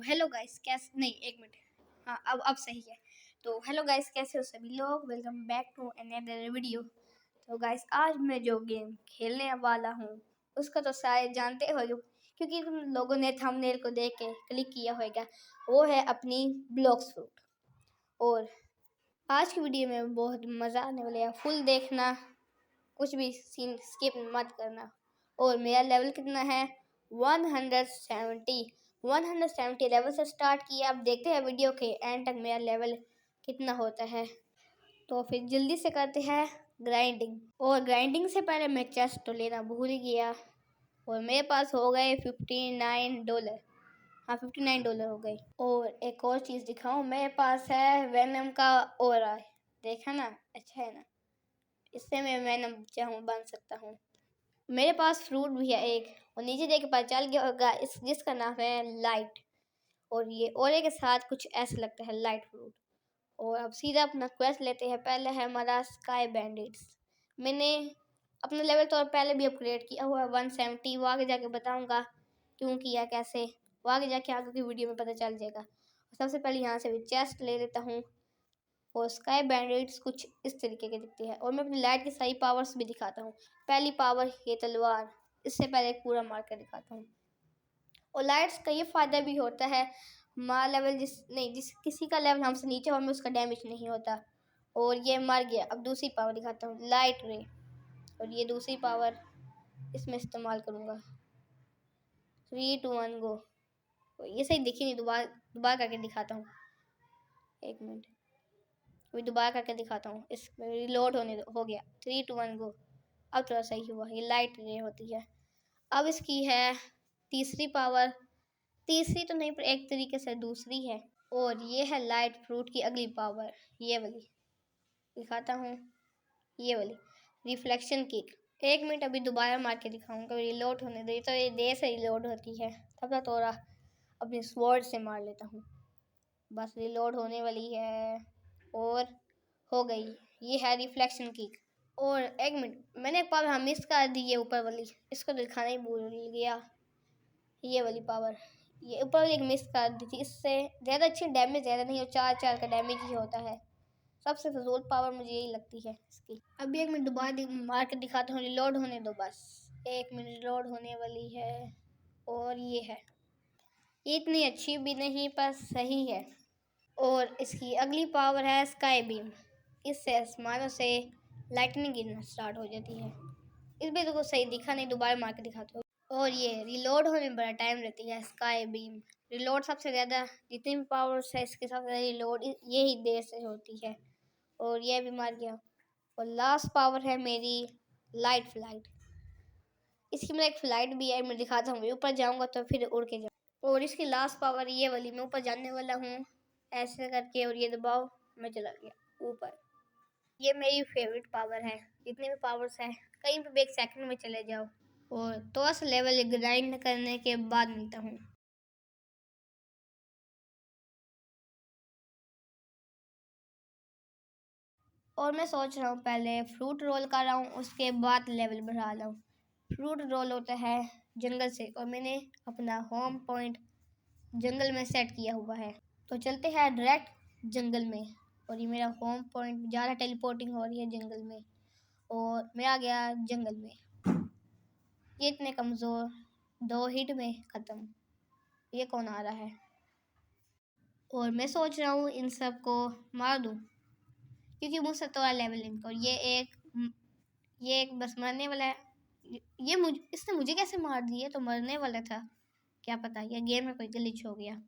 Hello guys, कैसे नहीं एक मिनट। हाँ, अब सही है। तो हेलो गाइस, कैसे हो सभी लोग। Welcome back to another video. तो गाइस, आज मैं जो गेम खेलने वाला हूँ उसका तो शायद जानते हो क्योंकि तुम लोगों ने थंबनेल को देख के क्लिक किया होगा। वो है अपनी ब्लॉक्स फ्रूट। और आज की वीडियो में बहुत मज़ा आने वाला है। फुल देखना, कुछ भी सीन स्किप मत करना। और मेरा लेवल कितना है 170। 170 लेवल से स्टार्ट किया। अब देखते हैं वीडियो के एंड तक मेरा लेवल कितना होता है। तो फिर जल्दी से करते हैं ग्राइंडिंग। और ग्राइंडिंग से पहले मैं चेस्ट तो लेना भूल गया। और मेरे पास हो गए $59। हाँ, $59 हो गए। और एक और चीज़ दिखाऊं, मेरे पास है वेनम का ओरा। देखा ना, अच्छा है ना। इससे मैं वेनम चाहूँ बन सकता हूँ। मेरे पास फ्रूट भी है एक, और नीचे देख के पता चल गया होगा इस जिसका नाम है लाइट। और ये ओरे के साथ कुछ ऐसा लगता है, लाइट फ्रूट। और अब सीधा अपना क्वेस्ट लेते हैं। पहले है हमारा स्काई बैंडिट्स। मैंने अपना लेवल तो पहले भी अपग्रेड किया हुआ है 170। वो आगे जाके बताऊंगा क्यों किया, कैसे। वो आगे जाके आगे की वीडियो में पता चल जाएगा। सबसे पहले यहाँ से भी चेस्ट ले लेता हूँ। और स्काई बैंडिट्स कुछ इस तरीके के दिखते हैं। और मैं अपनी लाइट की सही पावर्स भी दिखाता हूँ। पहली पावर ये तलवार, इससे पहले एक पूरा मार कर दिखाता हूँ। और लाइट्स का ये फ़ायदा भी होता है, हमारा लेवल जिस किसी का लेवल हमसे नीचे हो, हमें उसका डैमेज नहीं होता। और ये मर गया। अब दूसरी पावर दिखाता हूँ, लाइट रे। और ये दूसरी पावर इसमें इस्तेमाल करूँगा। 3 2 1 गो। ये सही दिखी नहीं, दोबारा दोबारा करके दिखाता हूँ। एक मिनट, अभी दोबारा करके दिखाता हूँ। इसमें रिलोड हो गया। 3 2 1 गो। अब थोड़ा सही हुआ। ये लाइट रे होती है। अब इसकी है तीसरी पावर। तीसरी तो नहीं, पर एक तरीके से दूसरी है। और ये है लाइट फ्रूट की अगली पावर, ये वाली दिखाता हूँ। ये वाली रिफ्लेक्शन किक। एक मिनट, अभी दोबारा मार के दिखाऊंगा। रिलोड होने दे, तो ये देर से रिलोड होती है। तब तक थोड़ा अपने स्वॉर्ड से मार लेता हूँ। बस रिलोड होने वाली है और हो गई। ये है रिफ्लेक्शन किक। और एक मिनट, मैंने एक पावर मिस कर दी, ये ऊपर वाली, इसको तो दिखाना ही भूल गया। ये वाली पावर ये ऊपर एक मिस कर दी थी। इससे ज़्यादा अच्छी डैमेज ज़्यादा नहीं हो, 4 का डैमेज ही होता है। सबसे फजूल पावर मुझे यही लगती है इसकी। अभी एक मिनट दोबारा मार के दिखाता हूँ। रिलोड होने दो बस। एक मिनट, रिलोड होने वाली है। और ये है, ये इतनी अच्छी भी नहीं पर सही है। और इसकी अगली पावर है स्काई बीम। इससे आसमानों से लाइटनिंग गिरना स्टार्ट हो जाती है। इस पर तो सही दिखा नहीं, दोबारा मार के दिखाता हूँ। और ये रिलोड होने में बड़ा टाइम रहती है स्काई बीम। रिलोड सबसे ज़्यादा, जितनी भी पावर्स है इसके सबसे ज़्यादा रिलोड यही देर से होती है। और ये भी मार गया। और लास्ट पावर है मेरी लाइट फ्लाइट। इसकी मेरा एक फ्लाइट भी है, मैं दिखाता हूँ। ऊपर जाऊँगा तो फिर उड़ के जाऊँ। और इसकी लास्ट पावर ये वाली, मैं ऊपर जाने वाला हूँ ऐसे करके, और ये दबाओ, मैं चला गया ऊपर। ये मेरी फेवरेट पावर है। जितनी भी पावर्स हैं कहीं पर भी 1 सेकंड में चले जाओ। और थोड़ा सा लेवल ग्राइंड करने के बाद मिलता हूँ। और मैं सोच रहा हूँ पहले फ्रूट रोल कर रहा हूँ, उसके बाद लेवल बढ़ा रहा हूँ। फ्रूट रोल होता है जंगल से, और मैंने अपना होम पॉइंट जंगल में सेट किया हुआ है। तो चलते हैं डायरेक्ट जंगल में। और ये मेरा होम पॉइंट, ज़्यादा टेलीपोर्टिंग हो रही है जंगल में। और मैं आ गया जंगल में। ये इतने कमज़ोर, 2 हिट में ख़त्म। ये कौन आ रहा है। और मैं सोच रहा हूँ इन सब को मार दूँ, क्योंकि मुझसे थोड़ा लेवल इनको। ये एक बस मरने वाला है। ये इसने मुझे कैसे मार दिया, तो मरने वाला था, क्या पता ये गेम में कोई ग्लिच हो गया।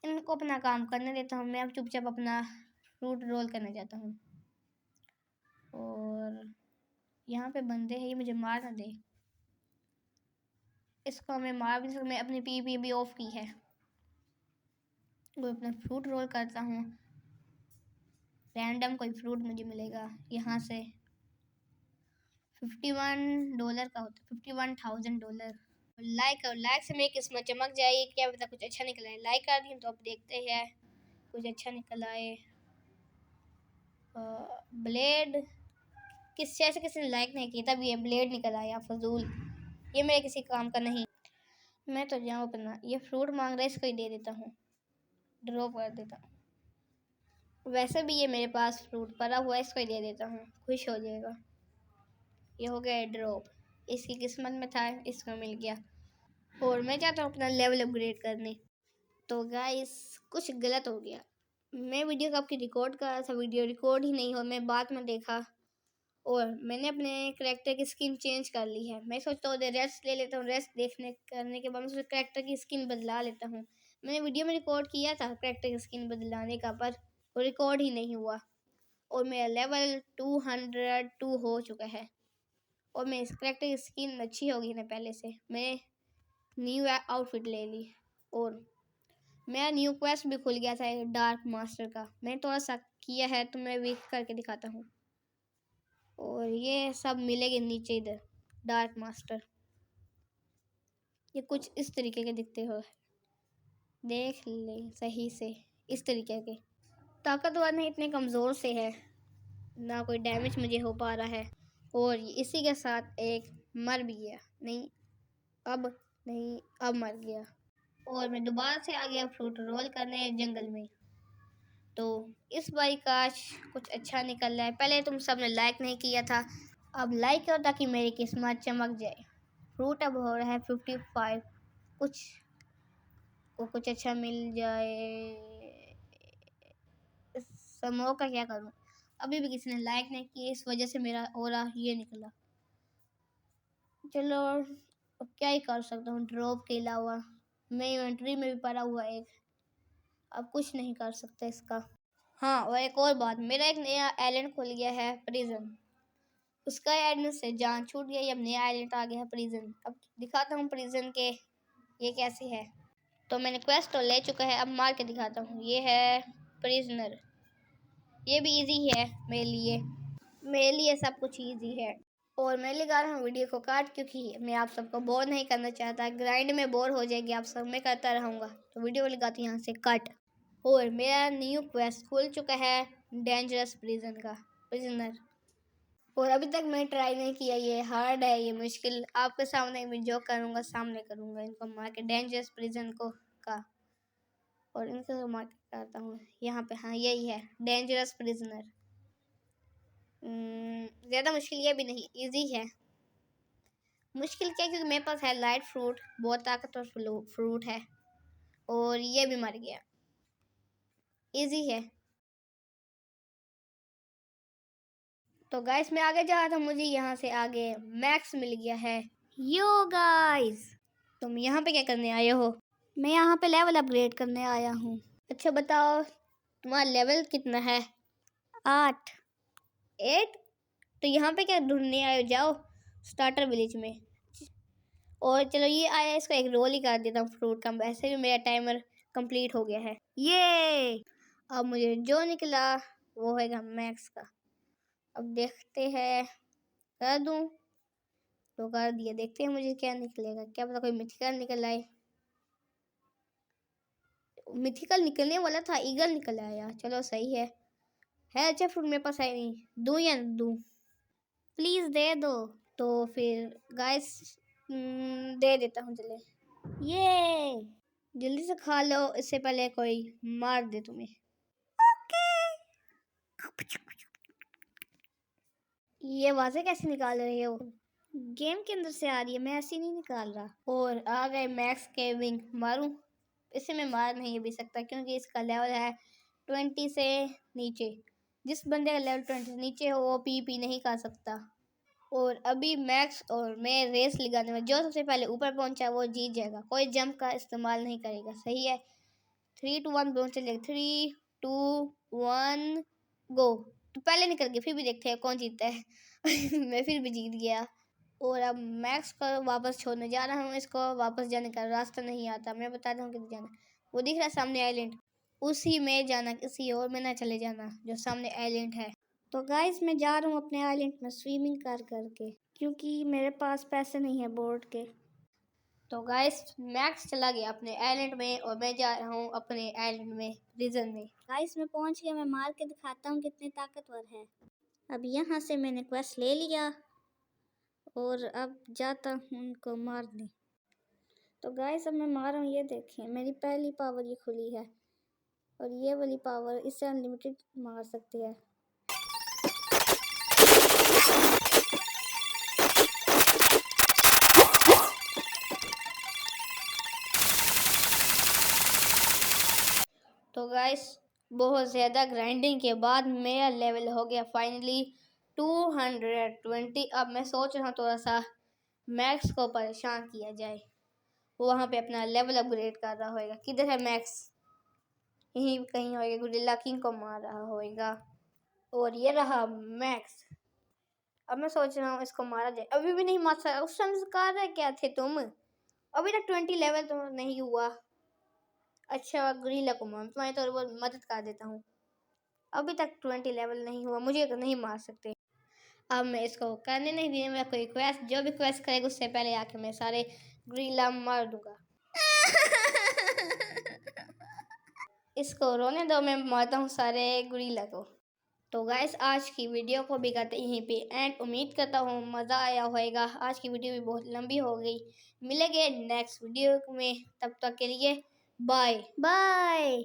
इनको अपना काम करने देता हूँ। मैं अब चुपचाप अपना फ्रूट रोल करने जाता हूँ। और यहाँ पे बंदे हैं, ये मुझे मार ना दे। इसको मैं मार भी सकता, मैं अपनी पी भी ऑफ की है। वो अपना फ्रूट रोल करता हूँ। रैंडम कोई फ्रूट मुझे मिलेगा यहाँ से। $51 का होता है, $51,000। लाइक और लाइक से मेरी किस्मत चमक जाएगी, क्या पता कुछ अच्छा निकल आए। लाइक कर दी तो अब देखते हैं कुछ अच्छा निकल आए। ब्लेड किसी ने लाइक नहीं किया, तब ये ब्लेड निकल आया फजूल। ये मेरे किसी काम का नहीं। मैं तो जाऊँ अपना, ये फ्रूट मांग रहा है, इसको ही दे देता हूँ, ड्रॉप कर देता हूँ। वैसे भी ये मेरे पास फ्रूट पड़ा हुआ है, इसको ही दे देता हूँ, खुश हो जाएगा। ये हो गया ड्रॉप, इसकी किस्मत में था, इसको मिल गया। और मैं चाहता हूँ अपना लेवल अपग्रेड करने। तो गाइस कुछ गलत हो गया, मैं वीडियो को आपकी रिकॉर्ड कर रहा था, वीडियो रिकॉर्ड ही नहीं हो, मैं बाद में देखा और मैंने अपने करैक्टर की स्किन चेंज कर ली है। मैं सोचता हूँ रेस्ट ले लेता हूँ, रेस्ट देखने करने के बाद मैं करैक्टर की स्किन बदला लेता हूँ। मैंने वीडियो में रिकॉर्ड किया था करैक्टर की स्किन बदलाने का, पर वो रिकॉर्ड ही नहीं हुआ और मेरा लेवल 202 हो चुका है। और मैं इस करैक्टर की स्किन अच्छी होगी ना पहले से, मैं न्यू आउटफिट ले ली और मेरा न्यू क्वेस्ट भी खुल गया था डार्क मास्टर का। मैंने थोड़ा सा किया है तो मैं वीक करके दिखाता हूँ। और ये सब मिलेंगे नीचे इधर, डार्क मास्टर। ये कुछ इस तरीके के दिखते हो, देख ले सही से, इस तरीके के। ताकतवर नहीं, इतने कमज़ोर से है, ना कोई डैमेज मुझे हो पा रहा है। और इसी के साथ एक मर भी गया, नहीं अब मर गया। और मैं दोबारा से आ गया फ्रूट रोल करने जंगल में। तो इस बारी काश कुछ अच्छा निकल रहा है। पहले तुम सबने लाइक नहीं किया था, अब लाइक करो ताकि मेरी किस्मत चमक जाए। फ्रूट अब हो रहा है 55, कुछ अच्छा मिल जाए। समोह का क्या करूं, अभी भी किसी ने लाइक नहीं किया, इस वजह से मेरा ओरा ये निकला। चलो अब क्या ही कर सकता हूँ ड्रॉप के अलावा, मैं इन्वेंट्री में भी पड़ा हुआ एक, अब कुछ नहीं कर सकता इसका। हाँ और एक और बात, मेरा एक नया आइलैंड खुल गया है प्रिजन, उसका एडमिन से जान छूट गई, अब नया आइलैंड आ गया है प्रिजन। अब दिखाता हूँ प्रिजन के ये कैसे है। तो मैंने क्वेस्ट तो ले चुका है, अब मार के दिखाता हूँ। ये है प्रिजनर, ये भी इजी है मेरे लिए सब कुछ इजी है। और मैं लगा रहा हूँ वीडियो को काट, क्योंकि मैं आप सबको बोर नहीं करना चाहता, ग्राइंड में बोर हो जाएगी आप सब, मैं करता रहूँगा, तो वीडियो को लगाती हूँ यहाँ से कट। और मेरा न्यू क्वेस्ट खुल चुका है डेंजरस प्रिजनर। और अभी तक मैं ट्राई नहीं किया, ये हार्ड है, ये मुश्किल। आपके सामने मैं जो करूँगा सामने करूँगा, इनको मार के डेंजरस प्रिजन को का, और इनको मार के करता हूँ यहाँ पे। हाँ यही है डेंजरस प्रिजनर। ज़्यादा मुश्किल ये भी नहीं, इजी है। मुश्किल क्या, क्योंकि मेरे पास है लाइट फ्रूट, बहुत ताकतवर फ्रूट है, और ये भी मर गया, इजी है। तो गाइस मैं आगे जा रहा था, मुझे यहाँ से आगे मैक्स मिल गया है। यो गाइस तुम यहाँ पे क्या करने आए हो? मैं यहाँ पे लेवल अपग्रेड करने आया हूँ। अच्छा बताओ तुम्हारा लेवल कितना है? 8। तो यहाँ पे क्या ढूंढने आए हो? जाओ स्टार्टर विलेज में। और चलो ये आया, इसको एक रोल ही कर देता हूँ फ्रूट का, वैसे भी मेरा टाइमर कंप्लीट हो गया है। ये अब मुझे जो निकला वो होगा मैक्स का। अब देखते हैं, कर दूँ तो कर दिया, देखते हैं मुझे क्या निकलेगा, क्या पता कोई मिथिकल निकल आए। मिथिकल निकलने वाला था, ईगल निकल आया, चलो सही है अच्छा फ्रूट मेरे पास है नहीं, दूँ या न दूँ? प्लीज़ दे दो। तो फिर गाइस दे देता हूँ, चले ये जल्दी से खा लो, इससे पहले कोई मार दे तुम्हें। ये आवाज़ें कैसे निकाल रहे हो? गेम के अंदर से आ रही है, मैं ऐसे नहीं निकाल रहा। और आ गए मैक्स के विंग, मारूं? इसे मैं मार नहीं भी सकता, क्योंकि इसका लेवल है 20 से नीचे। जिस बंदे का लेवल 20 से नीचे हो वो पीपी नहीं कर सकता। और अभी मैक्स और मैं रेस लगाने में, जो सबसे पहले ऊपर पहुंचा वो जीत जाएगा, कोई जंप का इस्तेमाल नहीं करेगा, सही है? 3 2 1 दोनों चलेगा, 3 2 1 गो। तो पहले निकल गए, फिर भी देखते हैं कौन जीतता है। मैं फिर भी जीत गया। और अब मैक्स को वापस छोड़ने जा रहा हूँ, इसको वापस जाने का रास्ता नहीं आता, मैं बताता हूँ किधर जाना। वो दिख रहा है सामने आइलैंड, उसी में जाना, किसी और में ना चले जाना, जो सामने आइलैंड है। तो गाइस मैं जा रहा हूँ अपने आइलैंड में स्विमिंग कर करके, क्योंकि मेरे पास पैसे नहीं है बोर्ड के। तो गाइस मैक्स चला गया अपने आइलैंड में और मैं जा रहा हूँ अपने आइलैंड में रीजन में। गाइस मैं पहुँच गया, मैं मार के दिखाता हूँ कितने ताकतवर है। अब यहाँ से मैंने क्वेस्ट ले लिया और अब जाता हूँ उनको मारने। तो गाइस अब मैं मार रहा हूँ, ये देखें मेरी पहली पावर ये खुली है और ये वाली पावर इससे अनलिमिटेड मार सकती है। तो गाइस बहुत ज़्यादा ग्राइंडिंग के बाद मेरा लेवल हो गया फाइनली 220। अब मैं सोच रहा हूँ थोड़ा सा मैक्स को परेशान किया जाए, वो वहाँ पे अपना लेवल अपग्रेड कर रहा होगा। किधर है मैक्स? यहीं कहीं होएगा, गुरिल्ला किंग को मार रहा होएगा। और ये रहा मैक्स। अब मैं सोच रहा हूँ इसको मारा जाए, अभी भी नहीं मार सकता। उस समय कर रहे क्या थे तुम? अभी तक 20 लेवल तो नहीं हुआ। अच्छा गुरिल्ला को मार, तुम्हारी तो वो मदद कर देता हूँ। अभी तक 20 लेवल नहीं हुआ, मुझे तो नहीं मार सकते। अब मैं इसको करने नहीं देने वाला कोई क्वेस्ट, जो भी क्वेस्ट करेगा उससे पहले आके मैं सारे गुरिल्ला मार दूंगा। इसको रोने दो, मैं मारता हूँ सारे गुरिल्ला को। तो गाइस आज की वीडियो को भी करते यहीं पे एंड। उम्मीद करता हूँ मज़ा आया होगा। आज की वीडियो भी बहुत लंबी हो गई। मिलेंगे नेक्स्ट वीडियो में, तब तक के लिए बाय बाय।